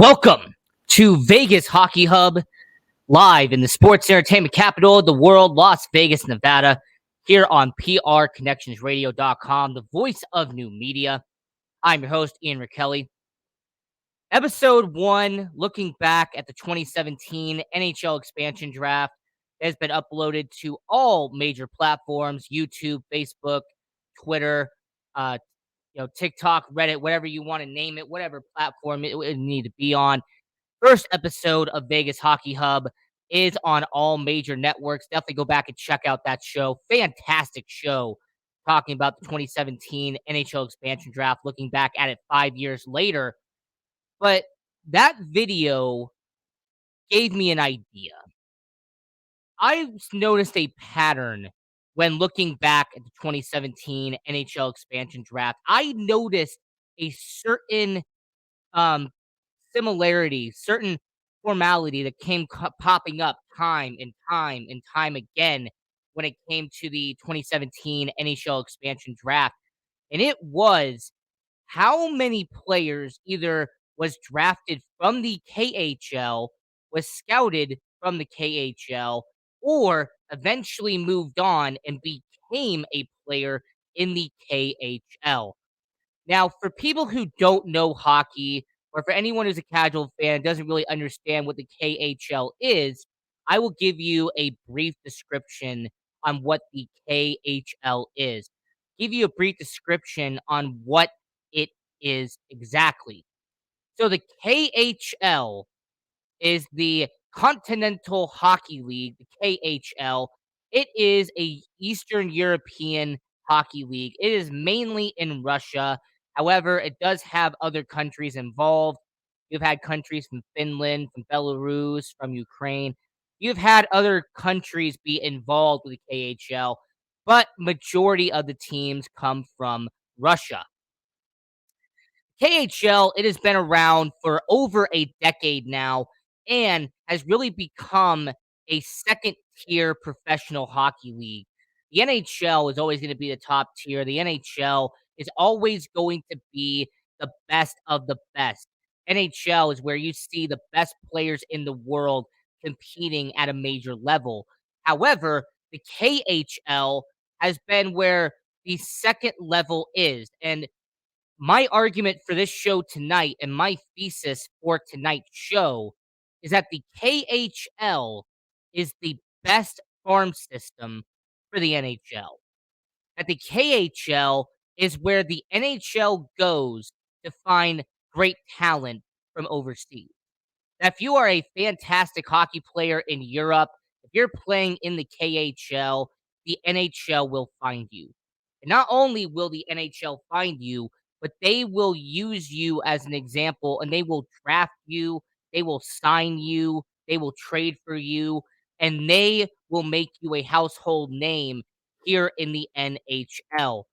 Welcome to Vegas Hockey Hub, live in the sports entertainment capital of the world, Las Vegas, Nevada, here on PRConnectionsRadio.com, the voice of new media. I'm your host, Ian Rachiele. Episode 1, looking back at the 2017 NHL expansion draft, has been uploaded to all major platforms: YouTube, Facebook, Twitter, uh, TikTok, Reddit, whatever you want to name it, whatever platform it would need to be on. First episode of Vegas Hockey Hub is on all major networks. Definitely go back and check out that show. Fantastic show talking about the 2017 NHL expansion draft, looking back at it 5 years later. But that video gave me an idea. I noticed a pattern when looking back at the 2017 NHL expansion draft. I noticed a certain um, similarity, certain formality that came popping up time and time and time again when it came to the 2017 NHL expansion draft. And it was how many players either was drafted from the KHL, was scouted from the KHL, or eventually moved on and became a player in the KHL. Now, for people who don't know hockey, or for anyone who's a casual fan and doesn't really understand what the KHL is, I will give you a brief description on what the KHL is. Give you a brief description on what it is exactly. So the KHL is the Continental Hockey League, the KHL. It is a Eastern European hockey league. It is mainly in Russia. However, it does have other countries involved. You've had countries from Finland, from Belarus, from Ukraine. You've had other countries be involved with the KHL, but majority of the teams come from Russia. KHL, it has been around for over a decade now and has really become a second tier professional hockey league. The NHL is always going to be the top tier. The NHL is always going to be the best of the best. NHL is where you see the best players in the world competing at a major level. However, the KHL has been where the second level is. And my argument for this show tonight and my thesis for tonight's show is that the KHL is the best farm system for the NHL. That the KHL is where the NHL goes to find great talent from overseas. That if you are a fantastic hockey player in Europe, if you're playing in the KHL, the NHL will find you. And not only will the NHL find you, but they will use you as an example and they will draft you, they will sign you, they will trade for you, and they will make you a household name here in the NHL.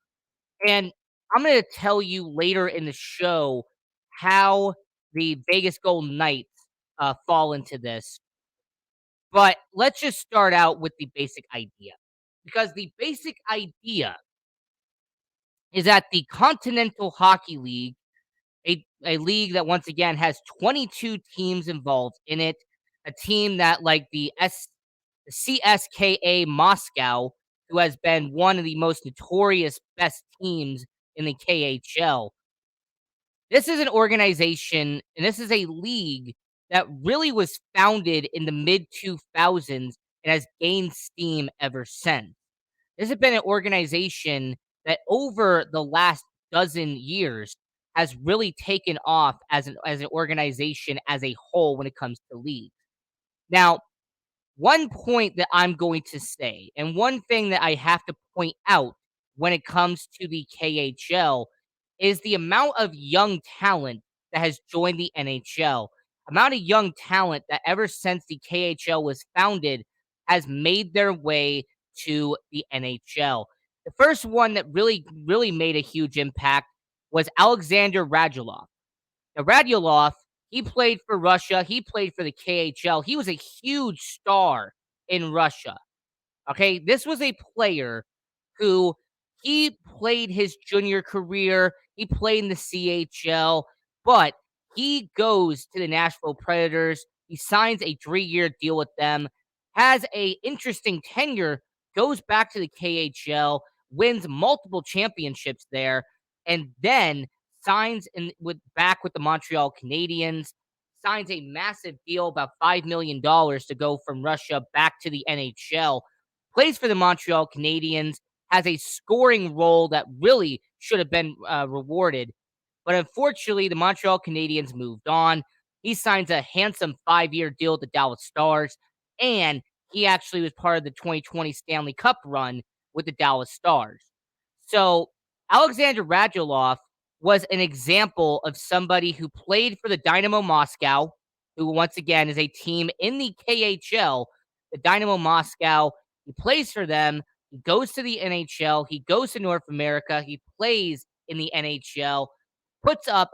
And I'm going to tell you later in the show how the Vegas Golden Knights fall into this. But let's just start out with the basic idea. Because the basic idea is that the Continental Hockey League, a league that once again has 22 teams involved in it, a team that, like the CSKA Moscow, who has been one of the most notorious best teams in the KHL. This is an organization and this is a league that really was founded in the mid 2000s and has gained steam ever since. This has been an organization that over the last dozen years has really taken off as an organization as a whole when it comes to leagues. Now, one point that I'm going to say, and one thing that I have to point out when it comes to the KHL, is the amount of young talent that has joined the NHL. Amount of young talent that ever since the KHL was founded has made their way to the NHL. The first one that really made a huge impact was Alexander Radulov. Now, Radulov, he played for Russia. He played for the KHL. He was a huge star in Russia. Okay, this was a player who he played his junior career. He played in the CHL, but he goes to the Nashville Predators. He signs a 3-year deal with them, has a interesting tenure, goes back to the KHL, wins multiple championships there, and then signs back with the Montreal Canadiens, signs a massive deal, about $5 million, to go from Russia back to the NHL, plays for the Montreal Canadiens, has a scoring role that really should have been rewarded. But unfortunately, the Montreal Canadiens moved on. He signs a handsome 5-year deal with the Dallas Stars, and he actually was part of the 2020 Stanley Cup run with the Dallas Stars. So Alexander Radulov was an example of somebody who played for the Dynamo Moscow, who once again is a team in the KHL. The Dynamo Moscow, he plays for them. He goes to the NHL. He goes to North America. He plays in the NHL, puts up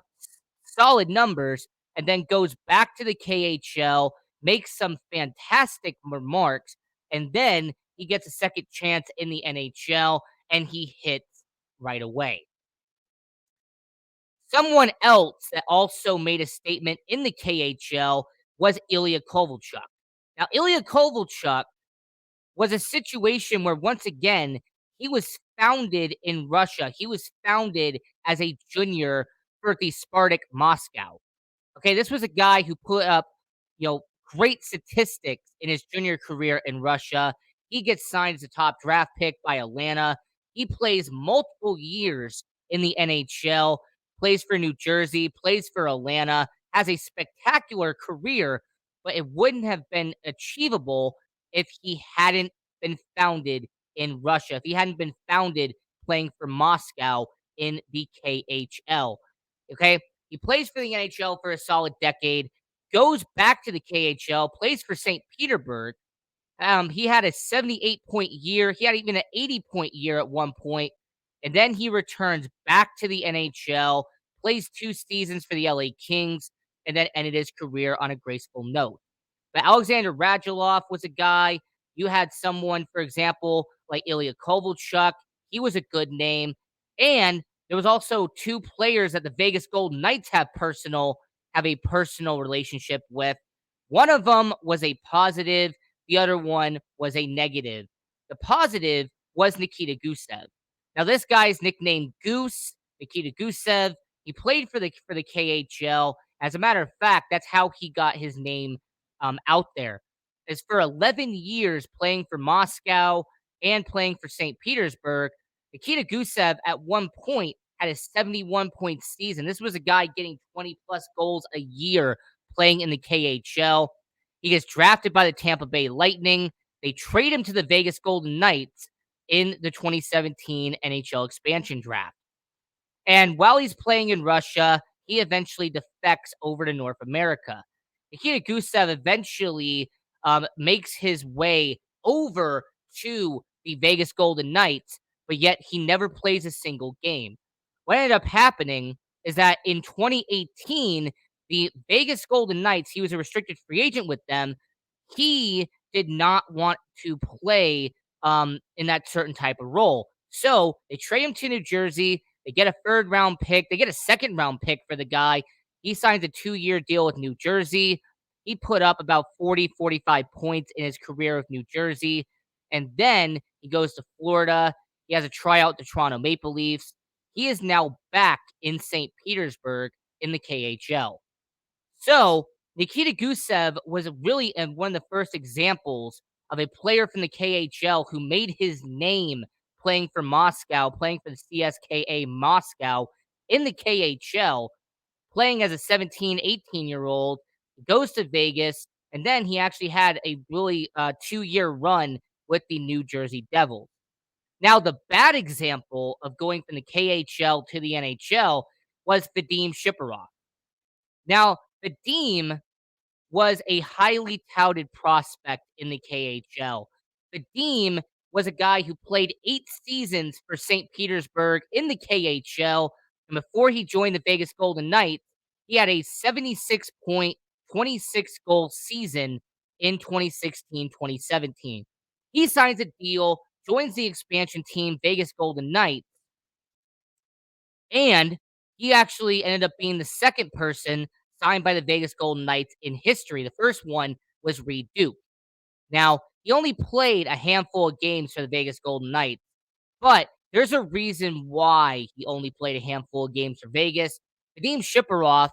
solid numbers, and then goes back to the KHL, makes some fantastic remarks, and then he gets a second chance in the NHL, and he hits right away. Someone else that also made a statement in the KHL was Ilya Kovalchuk. Now, Ilya Kovalchuk was a situation where, once again, he was founded in Russia. He was founded as a junior for the Spartak Moscow. Okay, this was a guy who put up, great statistics in his junior career in Russia. He gets signed as a top draft pick by Atlanta. He plays multiple years in the NHL, plays for New Jersey, plays for Atlanta, has a spectacular career, but it wouldn't have been achievable if he hadn't been founded in Russia, if he hadn't been founded playing for Moscow in the KHL. Okay, he plays for the NHL for a solid decade, goes back to the KHL, plays for St. Petersburg. He had a 78-point year. He had even an 80-point year at one point, and then he returns back to the NHL, plays 2 seasons for the LA Kings, and then ended his career on a graceful note. But Alexander Radulov was a guy. You had someone, for example, like Ilya Kovalchuk. He was a good name. And there was also 2 players that the Vegas Golden Knights have a personal relationship with. One of them was a positive. The other one was a negative. The positive was Nikita Gusev. Now, this guy is nicknamed Goose, Nikita Gusev. He played for the KHL. As a matter of fact, that's how he got his name out there. Is for 11 years playing for Moscow and playing for St. Petersburg, Nikita Gusev at one point had a 71-point season. This was a guy getting 20-plus goals a year playing in the KHL. He gets drafted by the Tampa Bay Lightning. They trade him to the Vegas Golden Knights in the 2017 NHL expansion draft. And while he's playing in Russia, he eventually defects over to North America. Nikita Gusev eventually makes his way over to the Vegas Golden Knights, but yet he never plays a single game. What ended up happening is that in 2018, the Vegas Golden Knights, he was a restricted free agent with them. He did not want to play in that certain type of role. So they trade him to New Jersey. They get a 3rd-round pick. They get a 2nd-round pick for the guy. He signs a 2-year deal with New Jersey. He put up about 40, 45 points in his career with New Jersey. And then he goes to Florida. He has a tryout to Toronto Maple Leafs. He is now back in St. Petersburg in the KHL. So Nikita Gusev was really one of the first examples of a player from the KHL who made his name playing for Moscow, playing for the CSKA Moscow in the KHL, playing as a 17, 18-year-old, goes to Vegas, and then he actually had a really 2-year run with the New Jersey Devils. Now, the bad example of going from the KHL to the NHL was Vadim Shiparov. Now, Vadim was a highly touted prospect in the KHL. Vadim was a guy who played 8 seasons for St. Petersburg in the KHL, and before he joined the Vegas Golden Knights, he had a 76-point, 26-goal season in 2016-2017. He signs a deal, joins the expansion team, Vegas Golden Knights, and he actually ended up being the second person signed by the Vegas Golden Knights in history. The first one was Reed Duke. Now, he only played a handful of games for the Vegas Golden Knights, but there's a reason why he only played a handful of games for Vegas. Vadim Shiparov,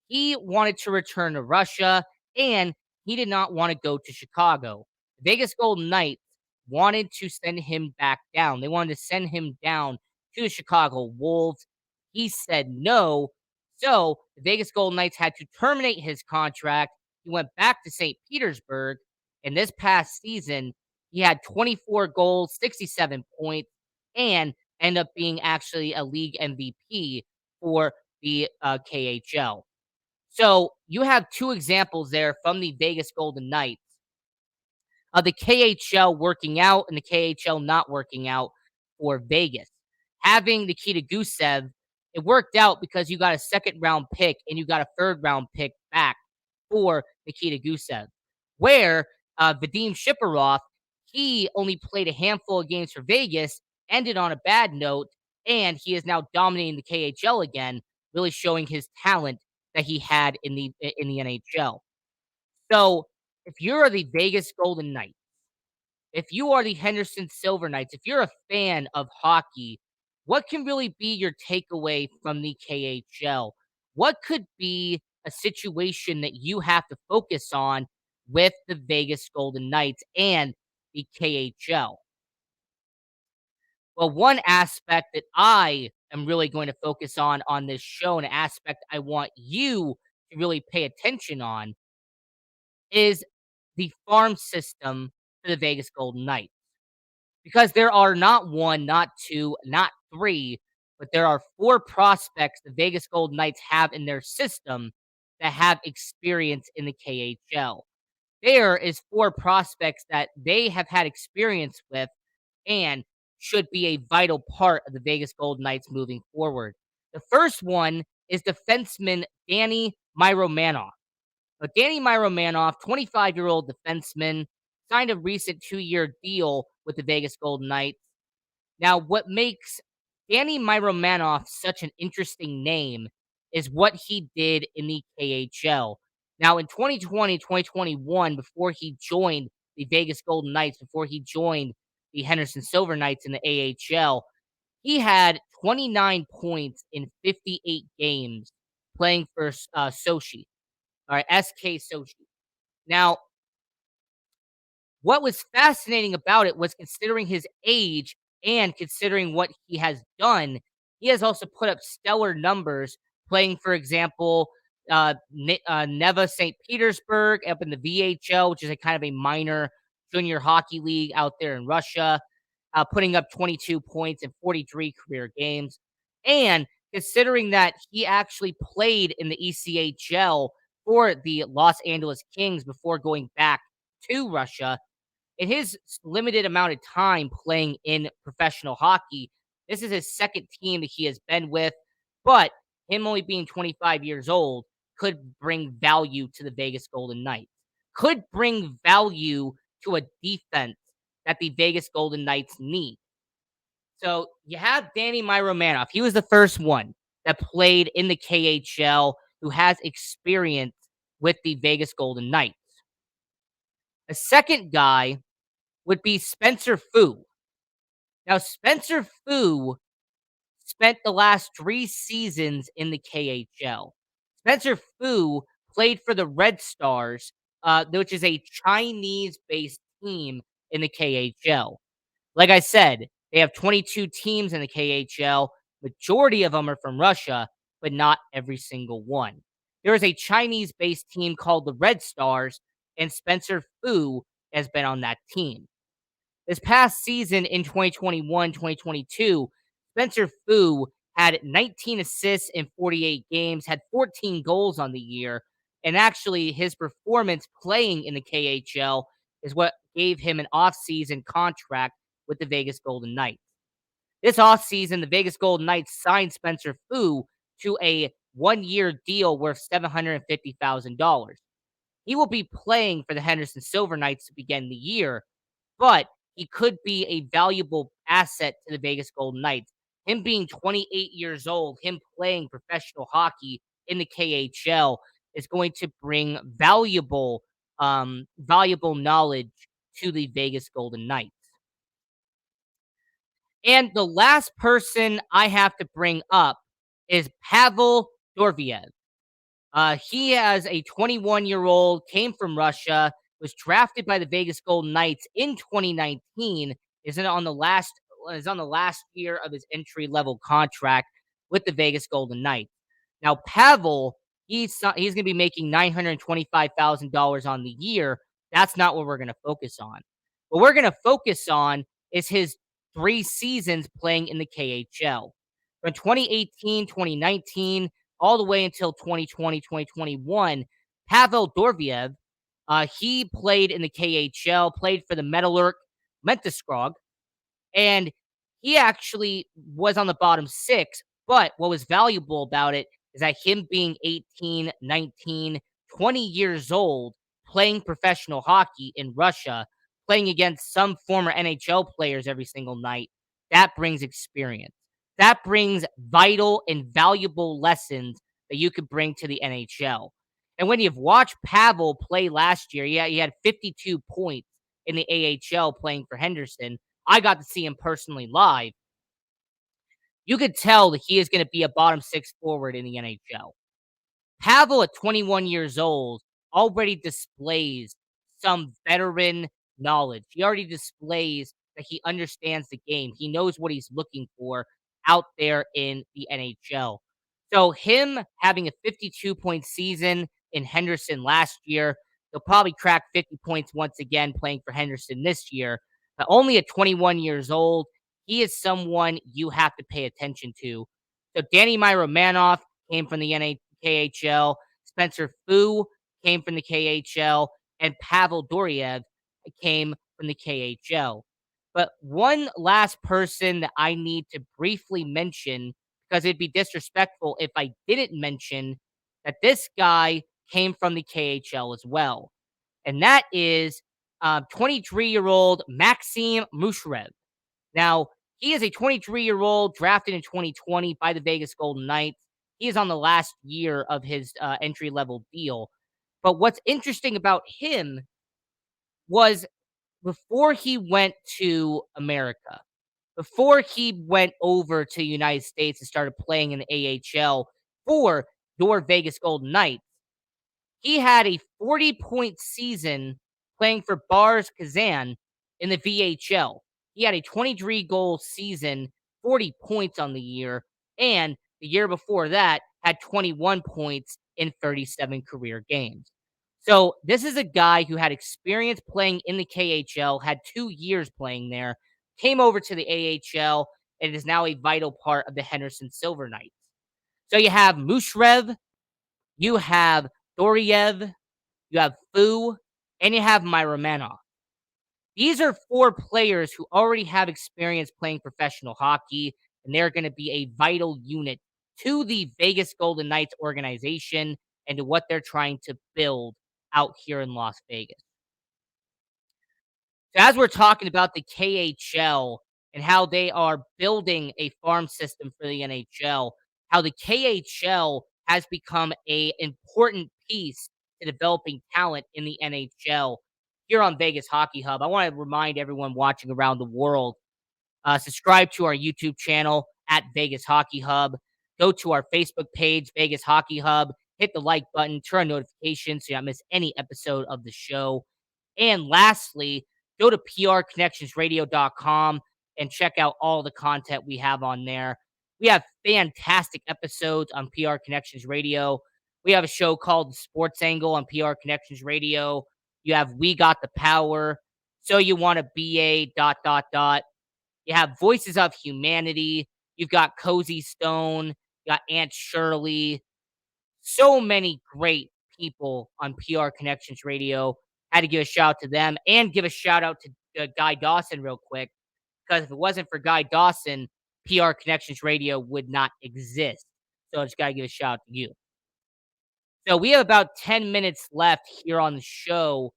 he wanted to return to Russia, and he did not want to go to Chicago. The Vegas Golden Knights wanted to send him back down. They wanted to send him down to the Chicago Wolves. He said no. So the Vegas Golden Knights had to terminate his contract. He went back to St. Petersburg, and this past season, he had 24 goals, 67 points, and end up being actually a league MVP for the KHL. So you have two examples there from the Vegas Golden Knights of the KHL working out and the KHL not working out for Vegas. Having Nikita Gusev, it worked out because you got a second round pick and you got a third round pick back for Nikita Gusev. Where Vadim Shiparov, he only played a handful of games for Vegas, ended on a bad note, and he is now dominating the KHL again, really showing his talent that he had in the NHL. So if you're the Vegas Golden Knights, if you are the Henderson Silver Knights, if you're a fan of hockey, what can really be your takeaway from the KHL? What could be a situation that you have to focus on with the Vegas Golden Knights and the KHL? Well, one aspect that I am really going to focus on this show, an aspect I want you to really pay attention on, is the farm system for the Vegas Golden Knights. Because there are not one, not two, not three, but there are four prospects the Vegas Golden Knights have in their system that have experience in the KHL. There is four prospects that they have had experience with and should be a vital part of the Vegas Golden Knights moving forward. The first one is defenseman Danny Myromanoff. But Danny Myromanoff, 25-year-old defenseman, signed a recent 2-year deal with the Vegas Golden Knights. Now, what makes Danny Myromanoff such an interesting name is what he did in the KHL. Now, in 2020, 2021, before he joined the Vegas Golden Knights, before he joined the Henderson Silver Knights in the AHL, he had 29 points in 58 games playing for Sochi. All right, SK Sochi. Now, what was fascinating about it was considering his age and considering what he has done, he has also put up stellar numbers playing, for example, Neva St. Petersburg up in the VHL, which is a kind of a minor junior hockey league out there in Russia, putting up 22 points in 43 career games. And considering that he actually played in the ECHL for the Los Angeles Kings before going back to Russia, in his limited amount of time playing in professional hockey, this is his second team that he has been with, but him only being 25 years old could bring value to the Vegas Golden Knights, could bring value to a defense that the Vegas Golden Knights need. So you have Danny Myromanoff. He was the first one that played in the KHL who has experience with the Vegas Golden Knights. A second guy would be Spencer Fu. Now, Spencer Fu spent the last 3 seasons in the KHL. Spencer Fu played for the Red Stars, which is a Chinese-based team in the KHL. Like I said, they have 22 teams in the KHL. Majority of them are from Russia, but not every single one. There is a Chinese-based team called the Red Stars, and Spencer Fu has been on that team. This past season in 2021-2022, Spencer Fu had 19 assists in 48 games, had 14 goals on the year, and actually his performance playing in the KHL is what gave him an offseason contract with the Vegas Golden Knights. This offseason, the Vegas Golden Knights signed Spencer Fu to a 1-year deal worth $750,000. He will be playing for the Henderson Silver Knights to begin the year, but he could be a valuable asset to the Vegas Golden Knights. Him being 28 years old, him playing professional hockey in the KHL, is going to bring valuable knowledge to the Vegas Golden Knights. And the last person I have to bring up is Pavel Dorviev. He has a 21-year-old, came from Russia, was drafted by the Vegas Golden Knights in 2019. Is on the last year of his entry level contract with the Vegas Golden Knights. Now Pavel, he's going to be making $925,000 on the year. That's not what we're going to focus on. What we're going to focus on is his 3 seasons playing in the KHL. From 2018, 2019, all the way until 2020, 2021, Pavel Dorviev, he played in the KHL, played for the Metalurg Mentiskrog, and he actually was on the bottom 6, but what was valuable about it is that him being 18, 19, 20 years old, playing professional hockey in Russia, playing against some former NHL players every single night, that brings experience. That brings vital and valuable lessons that you could bring to the NHL. And when you've watched Pavel play last year, yeah, he had 52 points in the AHL playing for Henderson. I got to see him personally live. You could tell that he is going to be a bottom 6 forward in the NHL. Pavel, at 21 years old, already displays some veteran knowledge. He already displays that he understands the game. He knows what he's looking for out there in the NHL. So him having a 52-point season in Henderson last year, he'll probably crack 50 points once again playing for Henderson this year. But only at 21 years old, he is someone you have to pay attention to. So Danny Myromanov came from the KHL. Spencer Fu came from the KHL, and Pavel Dorviev came from the KHL. But one last person that I need to briefly mention, because it'd be disrespectful if I didn't mention that this guy came from the KHL as well. And that is 23-year-old Maxim Mushrev. Now, he is a 23-year-old drafted in 2020 by the Vegas Golden Knights. He is on the last year of his entry-level deal. But what's interesting about him was before he went to America, before he went over to the United States and started playing in the AHL for your Vegas Golden Knights, he had a 40-point season playing for Bars Kazan in the VHL. He had a 23-goal season, 40 points on the year, and the year before that had 21 points in 37 career games. So this is a guy who had experience playing in the KHL, had 2 years playing there, came over to the AHL, and is now a vital part of the Henderson Silver Knights. So you have Mushrev, you have Doriev, you have Fu, and you have Myromanov. These are 4 players who already have experience playing professional hockey, and they're going to be a vital unit to the Vegas Golden Knights organization and to what they're trying to build out here in Las Vegas. So as we're talking about the KHL and how they are building a farm system for the NHL, how the KHL has become a important piece to developing talent in the NHL here on Vegas Hockey Hub. I want to remind everyone watching around the world, subscribe to our YouTube channel at Vegas Hockey Hub. Go to our Facebook page, Vegas Hockey Hub. Hit the like button, turn on notifications so you don't miss any episode of the show. And lastly, go to prconnectionsradio.com and check out all the content we have on there. We have fantastic episodes on PR Connections Radio. We have a show called The Sports Angle on PR Connections Radio. You have We Got the Power. So You Want to Be a ... You have Voices of Humanity. You've got Cozy Stone. You got Aunt Shirley. So many great people on PR Connections Radio. Had to give a shout out to them and give a shout out to Guy Dawson real quick, because if it wasn't for Guy Dawson, PR Connections Radio would not exist. So I just got to give a shout out to you. So we have about 10 minutes left here on the show.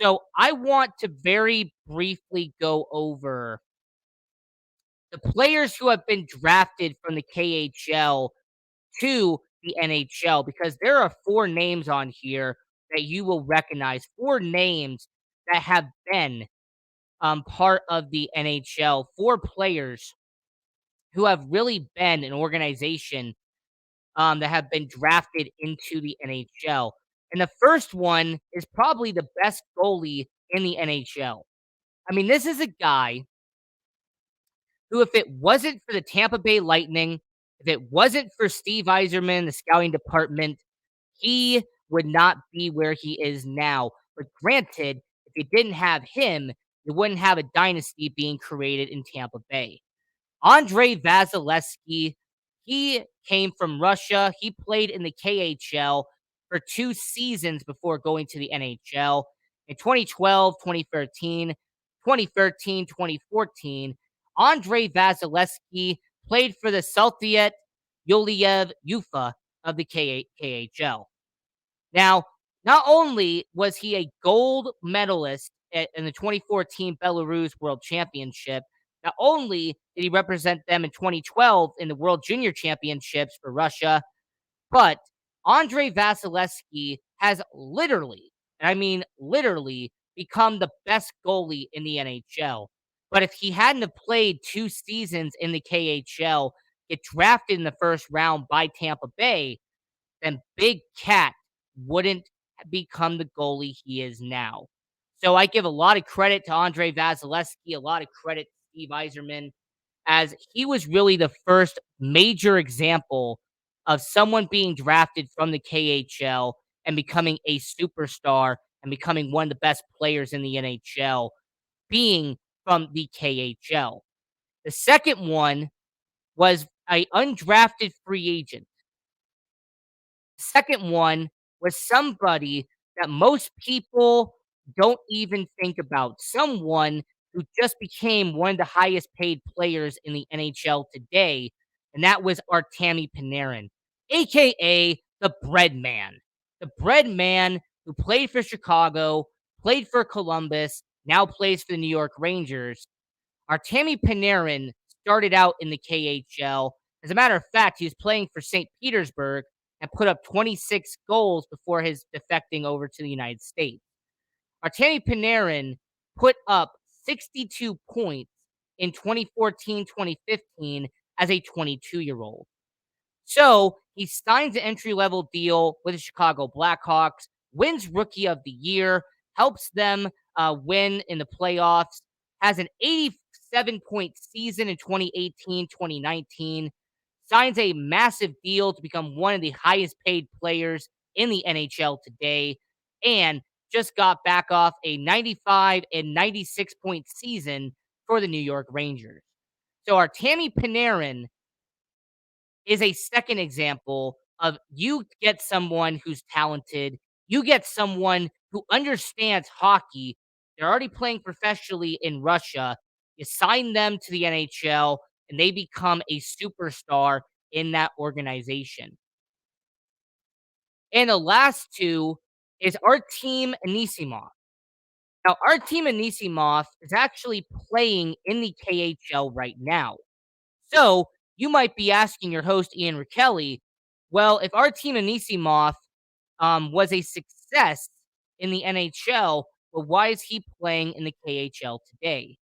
So I want to very briefly go over the players who have been drafted from the KHL to the NHL because there are four names on here that you will recognize, four names that have been part of the NHL, four players who have really been an organization that have been drafted into the NHL. And the first one is probably the best goalie in the NHL. I mean, this is a guy who, if it wasn't for the Tampa Bay Lightning, if it wasn't for Steve Yzerman, the scouting department, he would not be where he is now. But granted, if you didn't have him, you wouldn't have a dynasty being created in Tampa Bay. Andrei Vasilevsky, he came from Russia. He played in the KHL for 2 seasons before going to the NHL. In 2012, 2013, 2013, 2014, Andrei Vasilevsky played for the Soviet Yuliyev Ufa of the KHL. Now, not only was he a gold medalist in the 2014 Belarus World Championship, not only did he represent them in 2012 in the World Junior Championships for Russia, but Andrei Vasilevsky has literally, and I mean literally, become the best goalie in the NHL. But if he hadn't have played 2 seasons in the KHL, get drafted in the first round by Tampa Bay, then Big Cat wouldn't become the goalie he is now. So I give a lot of credit to Andrei Vasilevsky, a lot of credit to Steve Yzerman, as he was really the first major example of someone being drafted from the KHL and becoming a superstar and becoming one of the best players in the NHL, being from the KHL. The second one was a undrafted free agent. Second one was somebody that most people don't even think about. Someone who just became one of the highest paid players in the NHL today, and that was Artemi Panarin, aka the Bread Man. The Bread Man who played for Chicago, played for Columbus, now plays for the New York Rangers. Artemi Panarin started out in the KHL. As a matter of fact, he was playing for St. Petersburg and put up 26 goals before his defecting over to the United States. Artemi Panarin put up 62 points in 2014-2015 as a 22-year-old. So he signs an entry-level deal with the Chicago Blackhawks, wins Rookie of the Year, helps them win in the playoffs, has an 87-point season in 2018-2019, signs a massive deal to become one of the highest paid players in the NHL today, and just got back off a 95 and 96 point season for the New York Rangers. So Artemi Panarin is a second example of you get someone who's talented, you get someone who understands hockey. They're already playing professionally in Russia. You sign them to the NHL and they become a superstar in that organization. And the last two is Artem Anisimov. Now, Artem Anisimov is actually playing in the KHL right now. So you might be asking your host, Ian Rachiele, well, if Artem Anisimov was a success in the NHL, well, why is he playing in the KHL today?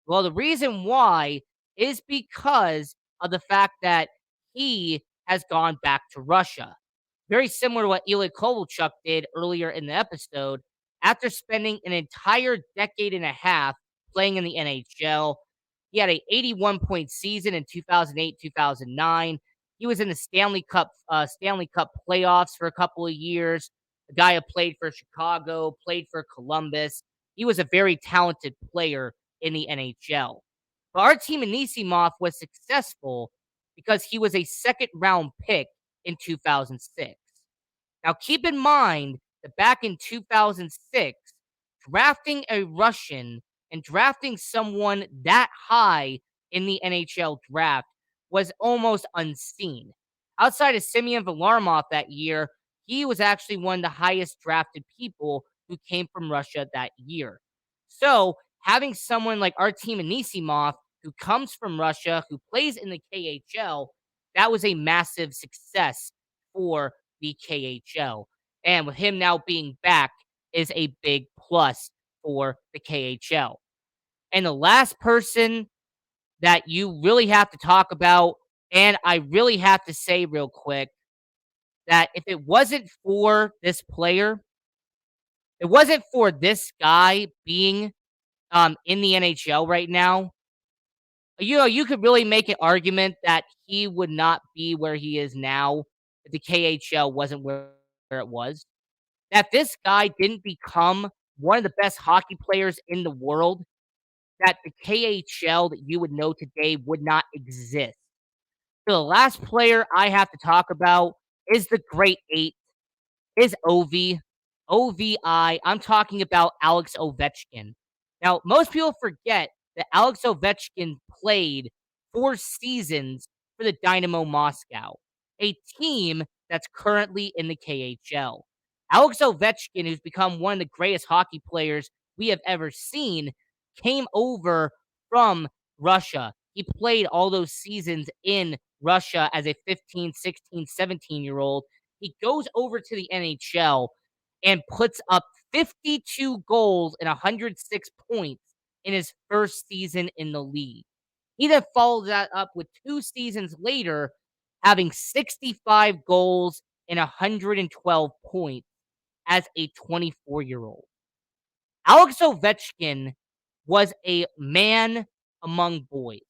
Well, the reason why is because of the fact that he has gone back to Russia. Very similar to what Ilya Kovalchuk did earlier in the episode. After spending an entire decade and a half playing in the NHL, he had a 81-point season in 2008-2009. He was in the Stanley Cup playoffs for a couple of years. The guy who played for Chicago, played for Columbus. He was a very talented player in the NHL. But Artem Anisimov was successful because he was a second-round pick in 2006. Now, keep in mind that back in 2006, drafting a Russian and drafting someone that high in the NHL draft was almost unseen. Outside of Semyon Varlamov that year, he was actually one of the highest drafted people who came from Russia that year. So, having someone like Artem Anisimov, who comes from Russia, who plays in the KHL, that was a massive success for the KHL. And with him now being back is a big plus for the KHL. And the last person that you really have to talk about, and I really have to say real quick, that if it wasn't for this player, it wasn't for this guy being in the NHL right now, you could really make an argument that he would not be where he is now if the KHL wasn't where it was. That this guy didn't become one of the best hockey players in the world, that the KHL that you would know today would not exist. So the last player I have to talk about is the Great Eight, is OVI. I'm talking about Alex Ovechkin. Now, most people forget that Alex Ovechkin played 4 seasons for the Dynamo Moscow, a team that's currently in the KHL. Alex Ovechkin, who's become one of the greatest hockey players we have ever seen, came over from Russia. He played all those seasons in Russia as a 15, 16, 17-year-old. He goes over to the NHL and puts up 52 goals and 106 points in his first season in the league. He then followed that up with 2 seasons later, having 65 goals and 112 points as a 24-year-old. Alex Ovechkin was a man among boys.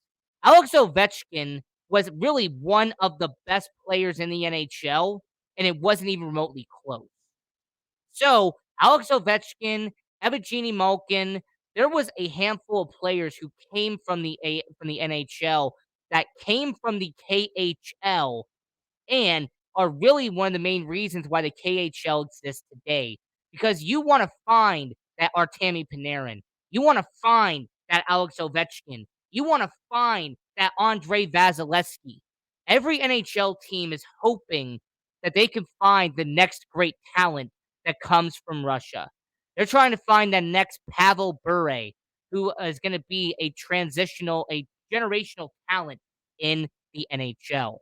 Alex Ovechkin was really one of the best players in the NHL, and it wasn't even remotely close. So, Alex Ovechkin, Evgeny Malkin, there was a handful of players who came from the NHL that came from the KHL and are really one of the main reasons why the KHL exists today. Because you want to find that Artemi Panarin. You want to find that Alex Ovechkin. You want to find that Andrei Vasilevsky. Every NHL team is hoping that they can find the next great talent that comes from Russia. They're trying to find the next Pavel Bure, who is going to be a generational talent in the NHL.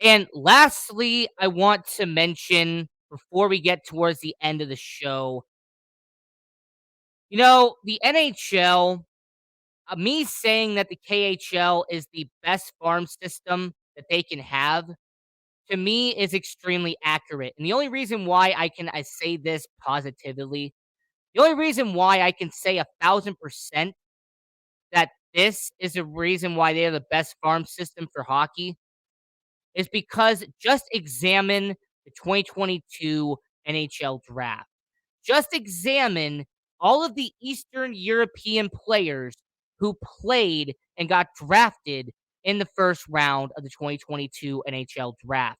And lastly, I want to mention before we get towards the end of the show, the NHL, me saying that the KHL is the best farm system that they can have, to me is extremely accurate. And the only reason why I say this positively, the only reason why I can say 1,000% that this is the reason why they are the best farm system for hockey is because just examine the 2022 NHL draft. Just examine all of the Eastern European players who played and got drafted in the first round of the 2022 NHL draft.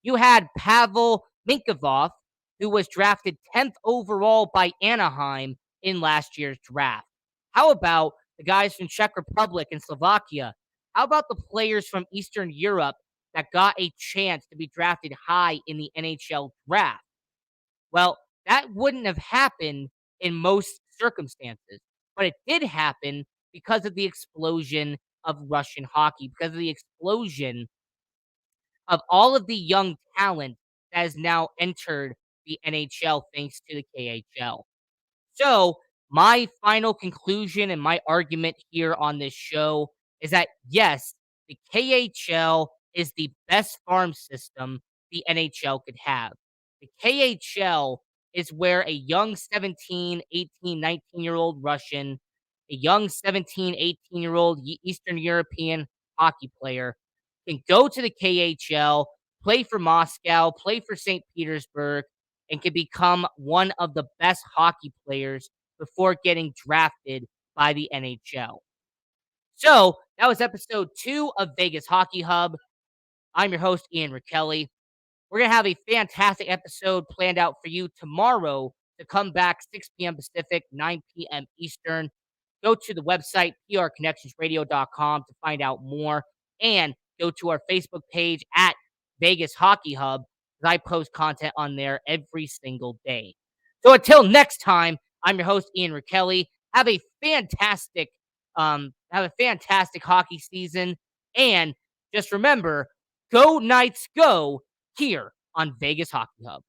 You had Pavel Minkovov, who was drafted 10th overall by Anaheim in last year's draft. How about the guys from Czech Republic and Slovakia? How about the players from Eastern Europe that got a chance to be drafted high in the NHL draft? Well, that wouldn't have happened in most circumstances, but it did happen because of the explosion of Russian hockey, because of the explosion of all of the young talent that has now entered the NHL thanks to the KHL. So, my final conclusion and my argument here on this show is that yes, the KHL is the best farm system the NHL could have. The KHL is where a young 17, 18, 19-year-old Russian, a young 17, 18-year-old Eastern European hockey player can go to the KHL, play for Moscow, play for St. Petersburg, and can become one of the best hockey players before getting drafted by the NHL. So that was episode 2 of Vegas Hockey Hub. I'm your host, Ian Rachiele. We're going to have a fantastic episode planned out for you tomorrow to come back 6 p.m. Pacific, 9 p.m. Eastern. Go to the website, prconnectionsradio.com to find out more. And go to our Facebook page at Vegas Hockey Hub, because I post content on there every single day. So until next time, I'm your host, Ian Rachiele. Have a fantastic hockey season. And just remember, Go Knights, go here on Vegas Hockey Hub.